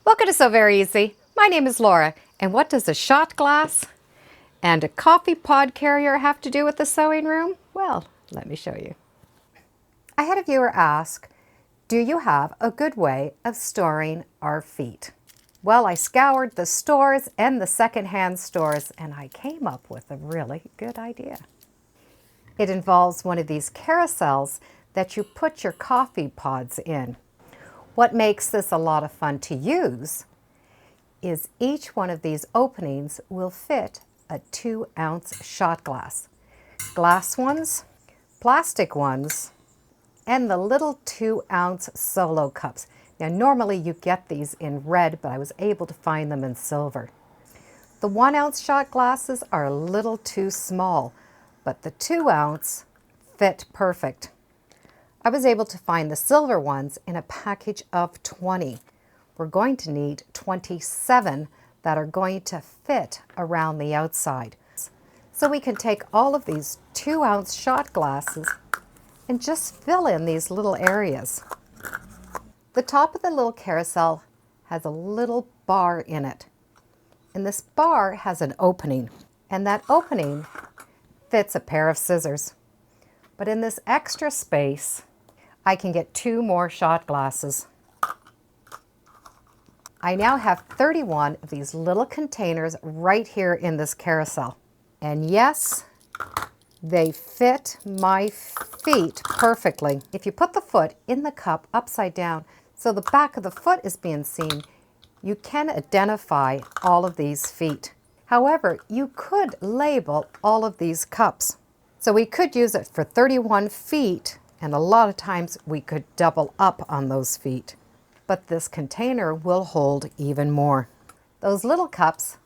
Welcome to Sew Very Easy. My name is Laura, and what does a shot glass and a coffee pod carrier have to do with the sewing room? Well, let me show you. I had a viewer ask, do you have a good way of storing our feet? Well, I scoured the stores and the secondhand stores, and I came up with a really good idea. It involves one of these carousels that you put your coffee pods in. What makes this a lot of fun to use is each one of these openings will fit a 2-ounce shot glass. Glass ones, plastic ones, and the little 2-ounce solo cups. Now normally you get these in red, but I was able to find them in silver. The 1-ounce shot glasses are a little too small, but the 2-ounce fit perfect. I was able to find the silver ones in a package of 20. We're going to need 27 that are going to fit around the outside. So we can take all of these 2-ounce shot glasses and just fill in these little areas. The top of the little carousel has a little bar in it. And this bar has an opening. And that opening fits a pair of scissors. But in this extra space, I can get 2 more shot glasses. I now have 31 of these little containers right here in this carousel. And yes, they fit my feet perfectly. If you put the foot in the cup upside down so the back of the foot is being seen, you can identify all of these feet. However, you could label all of these cups. So we could use it for 31 feet, and a lot of times we could double up on those feet. But this container will hold even more. Those little cups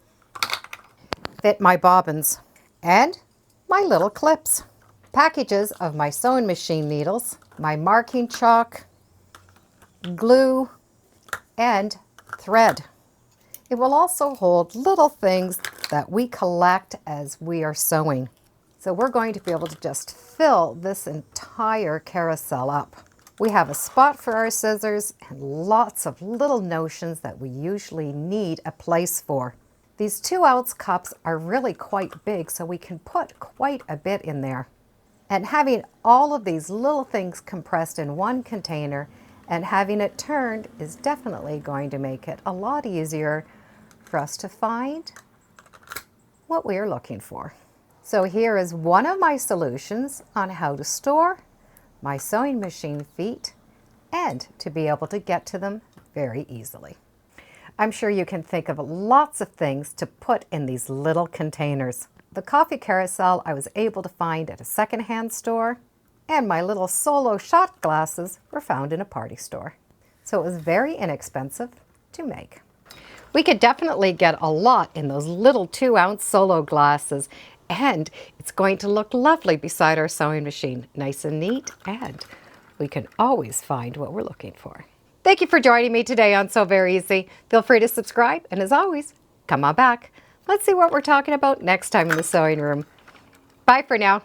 fit my bobbins and my little clips. Packages of my sewing machine needles, my marking chalk, glue, and thread. It will also hold little things that we collect as we are sewing. So we're going to be able to just fill this entire carousel up. We have a spot for our scissors and lots of little notions that we usually need a place for. These 2-ounce cups are really quite big, so we can put quite a bit in there. And having all of these little things compressed in one container and having it turned is definitely going to make it a lot easier for us to find what we are looking for. So here is one of my solutions on how to store my sewing machine feet and to be able to get to them very easily. I'm sure you can think of lots of things to put in these little containers. The coffee carousel I was able to find at a secondhand store, and my little solo shot glasses were found in a party store. So it was very inexpensive to make. We could definitely get a lot in those little 2-ounce solo glasses, and it's going to look lovely beside our sewing machine, nice and neat, and we can always find what we're looking for. Thank you for joining me today on Sew Very Easy. Feel free to subscribe, and as always, come on back. Let's see what we're talking about next time in the sewing room. Bye for now.